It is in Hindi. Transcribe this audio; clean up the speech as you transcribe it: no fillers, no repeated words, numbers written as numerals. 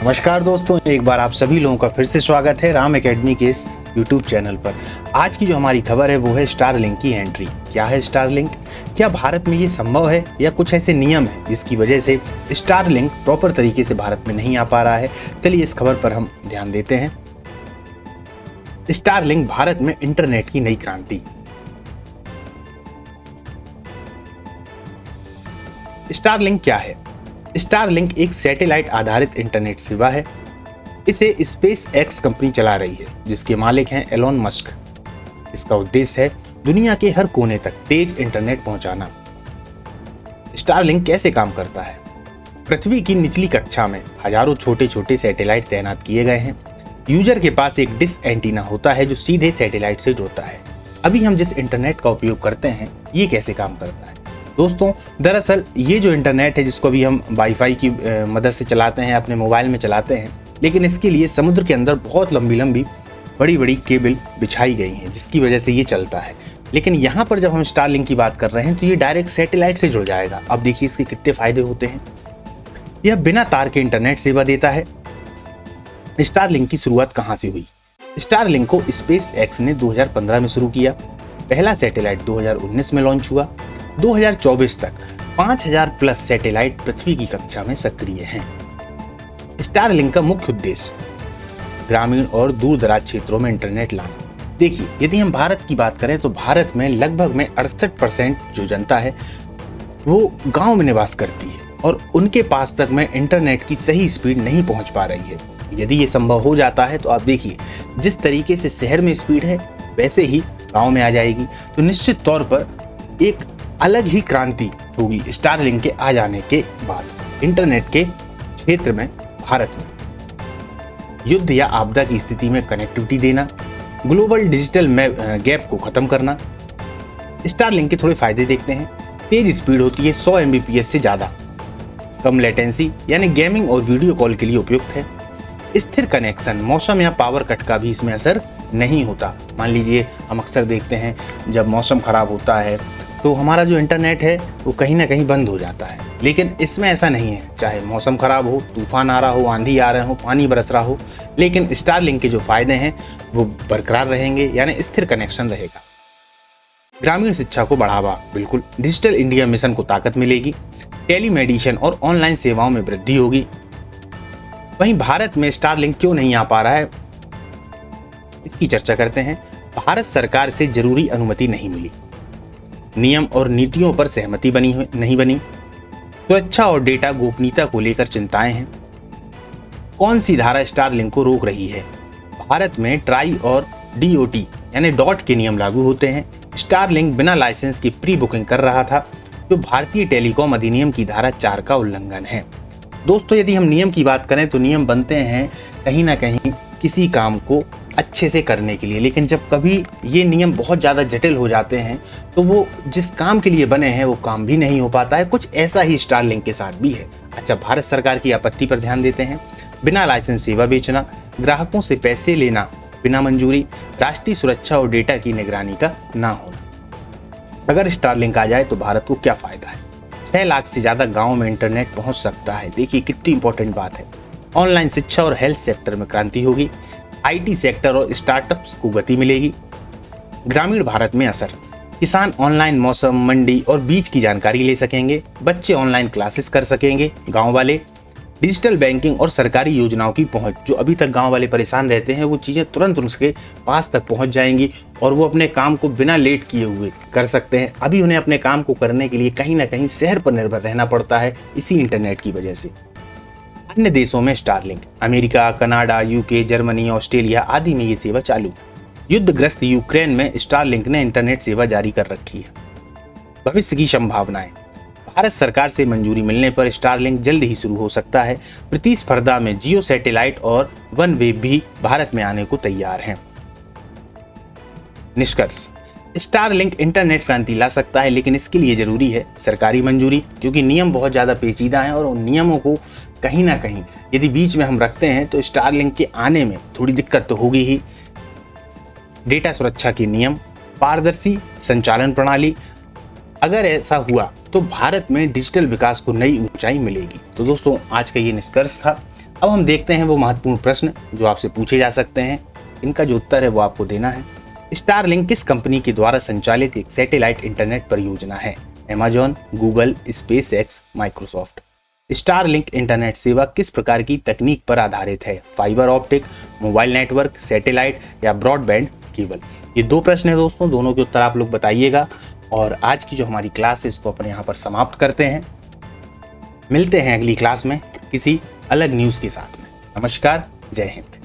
नमस्कार दोस्तों, एक बार आप सभी लोगों का फिर से स्वागत है राम एकेडमी के इस यूट्यूब चैनल पर। आज की जो हमारी खबर है वो है स्टारलिंक की एंट्री। क्या है स्टारलिंक? क्या भारत में ये संभव है या कुछ ऐसे नियम है जिसकी वजह से स्टारलिंक प्रॉपर तरीके से भारत में नहीं आ पा रहा है? चलिए इस खबर पर हम ध्यान देते हैं। स्टारलिंक भारत में इंटरनेट की नई क्रांति। स्टारलिंक क्या है? स्टारलिंक एक सैटेलाइट आधारित इंटरनेट सेवा है। इसे स्पेस एक्स कंपनी चला रही है, जिसके मालिक हैं एलोन मस्क। इसका उद्देश्य है दुनिया के हर कोने तक तेज इंटरनेट पहुंचाना। स्टारलिंक कैसे काम करता है? पृथ्वी की निचली कक्षा में हजारों छोटे छोटे सैटेलाइट तैनात किए गए हैं। यूजर के पास एक डिश एंटीना होता है जो सीधे सैटेलाइट से जुड़ता है। अभी हम जिस इंटरनेट का उपयोग करते हैं ये कैसे काम करता है? दोस्तों, दरअसल ये जो इंटरनेट है जिसको भी हम वाईफाई की मदद से चलाते हैं, अपने मोबाइल में चलाते हैं, लेकिन इसके लिए समुद्र के अंदर बहुत लंबी लंबी बड़ी बड़ी केबल बिछाई गई हैं जिसकी वजह से ये चलता है। लेकिन यहाँ पर जब हम स्टारलिंक की बात कर रहे हैं तो ये डायरेक्ट सैटेलाइट से जुड़ जाएगा। अब देखिए इसके कितने फायदे होते हैं। यह बिना तार के इंटरनेट सेवा देता है। स्टारलिंक की शुरुआत कहाँ से हुई? स्टारलिंक को स्पेस एक्स ने 2015 में शुरू किया। पहला सैटेलाइट 2019 में लॉन्च हुआ। 2024 तक 5000 प्लस सैटेलाइट पृथ्वी की कक्षा में सक्रिय हैं। स्टारलिंक का मुख्य उद्देश्य ग्रामीण और दूर दराज क्षेत्रों में इंटरनेट लाना। देखिए, यदि हम भारत की बात करें तो भारत में लगभग में 68% जो जनता है वो गांव में निवास करती है और उनके पास तक में इंटरनेट की सही स्पीड नहीं पहुंच पा रही है। यदि ये संभव हो जाता है तो आप देखिए जिस तरीके से शहर में स्पीड है वैसे ही गांव में आ जाएगी, तो निश्चित तौर पर एक अलग ही क्रांति होगी स्टारलिंक के आ जाने के बाद इंटरनेट के क्षेत्र में। भारत में युद्ध या आपदा की स्थिति में कनेक्टिविटी देना, ग्लोबल डिजिटल गैप को खत्म करना। स्टारलिंक के थोड़े फायदे देखते हैं। तेज स्पीड होती है 100 Mbps से ज्यादा। कम लेटेंसी यानी गेमिंग और वीडियो कॉल के लिए उपयुक्त है। स्थिर कनेक्शन, मौसम या पावर कट का भी इसमें असर नहीं होता। मान लीजिए हम अक्सर देखते हैं जब मौसम खराब होता है तो हमारा जो इंटरनेट है वो कहीं ना कहीं बंद हो जाता है, लेकिन इसमें ऐसा नहीं है। चाहे मौसम खराब हो, तूफान आ रहा हो, आंधी आ रहे हो, पानी बरस रहा हो, लेकिन स्टारलिंक के जो फायदे हैं वो बरकरार रहेंगे, यानी स्थिर कनेक्शन रहेगा। ग्रामीण शिक्षा को बढ़ावा, बिल्कुल। डिजिटल इंडिया मिशन को ताकत मिलेगी। टेलीमेडिसिन और ऑनलाइन सेवाओं में वृद्धि होगी। वहीं भारत में स्टारलिंक क्यों नहीं आ पा रहा है, इसकी चर्चा करते हैं। भारत सरकार से जरूरी अनुमति नहीं मिली। नियम और नीतियों पर सहमति नहीं बनी। सुरक्षा और डेटा गोपनीयता को लेकर चिंताएं हैं। कौन सी धारा स्टारलिंक को रोक रही है? भारत में ट्राई और DOT यानी डॉट के नियम लागू होते हैं। स्टारलिंक बिना लाइसेंस की प्री बुकिंग कर रहा था, जो भारतीय टेलीकॉम अधिनियम की धारा 4 का उल्लंघन है। दोस्तों, यदि हम नियम की बात करें तो नियम बनते हैं कहीं ना कहीं किसी काम को अच्छे से करने के लिए, लेकिन जब कभी ये नियम बहुत ज़्यादा जटिल हो जाते हैं तो वो जिस काम के लिए बने हैं वो काम भी नहीं हो पाता है। कुछ ऐसा ही स्टारलिंक के साथ भी है। अच्छा, भारत सरकार की आपत्ति पर ध्यान देते हैं। बिना लाइसेंस सेवा बेचना, ग्राहकों से पैसे लेना बिना मंजूरी, राष्ट्रीय सुरक्षा और डेटा की निगरानी का ना होना। अगर स्टारलिंक आ जाए तो भारत को क्या फायदा है? 6 लाख से ज़्यादा गाँव में इंटरनेट पहुँच सकता है। देखिए कितनी इंपॉर्टेंट बात है। ऑनलाइन शिक्षा और हेल्थ सेक्टर में क्रांति होगी। IT सेक्टर और स्टार्टअप्स को गति मिलेगी। ग्रामीण भारत में असर, किसान ऑनलाइन मौसम, मंडी और बीज की जानकारी ले सकेंगे। बच्चे ऑनलाइन क्लासेस कर सकेंगे। गांव वाले डिजिटल बैंकिंग और सरकारी योजनाओं की पहुंच, जो अभी तक गांव वाले परेशान रहते हैं वो चीज़ें तुरंत उनके पास तक पहुंच जाएंगी और वो अपने काम को बिना लेट किए हुए कर सकते हैं। अभी उन्हें अपने काम को करने के लिए कहीं ना कहीं शहर पर निर्भर रहना पड़ता है इसी इंटरनेट की वजह से। अन्य देशों में Starlink, America, Canada, UK, Germany, Australia आदि में ये सेवा चालू है। युद्धग्रस्त यूक्रेन में स्टारलिंक ने इंटरनेट सेवा जारी कर रखी है। भविष्य की संभावनाएं, भारत सरकार से मंजूरी मिलने पर स्टारलिंक जल्द ही शुरू हो सकता है। प्रतिस्पर्धा में जियो सैटेलाइट और OneWeb भी भारत में आने को तैयार हैं। निष्कर्ष, स्टारलिंक इंटरनेट क्रांति ला सकता है, लेकिन इसके लिए जरूरी है सरकारी मंजूरी, क्योंकि नियम बहुत ज़्यादा पेचीदा हैं और उन नियमों को कहीं ना कहीं यदि बीच में हम रखते हैं तो स्टारलिंक के आने में थोड़ी दिक्कत तो होगी ही। डेटा सुरक्षा के नियम, पारदर्शी संचालन प्रणाली, अगर ऐसा हुआ तो भारत में डिजिटल विकास को नई ऊंचाई मिलेगी। तो दोस्तों, आज का ये निष्कर्ष था। अब हम देखते हैं वो महत्वपूर्ण प्रश्न जो आपसे पूछे जा सकते हैं। इनका जो उत्तर है वो आपको देना है। स्टारलिंक किस कंपनी के द्वारा संचालित एक सैटेलाइट इंटरनेट परियोजना है? Amazon, Google, SpaceX, Microsoft. Starlink internet सेवा किस प्रकार की तकनीक पर आधारित है? Fibre optic, mobile network, satellite या ब्रॉडबैंड केबल। ये 2 प्रश्न है दोस्तों, दोनों के उत्तर आप लोग बताइएगा। और आज की जो हमारी क्लास है इसको अपने यहाँ पर समाप्त करते हैं। मिलते हैं अगली क्लास में किसी अलग न्यूज़ के साथ में। नमस्कार, जय हिंद।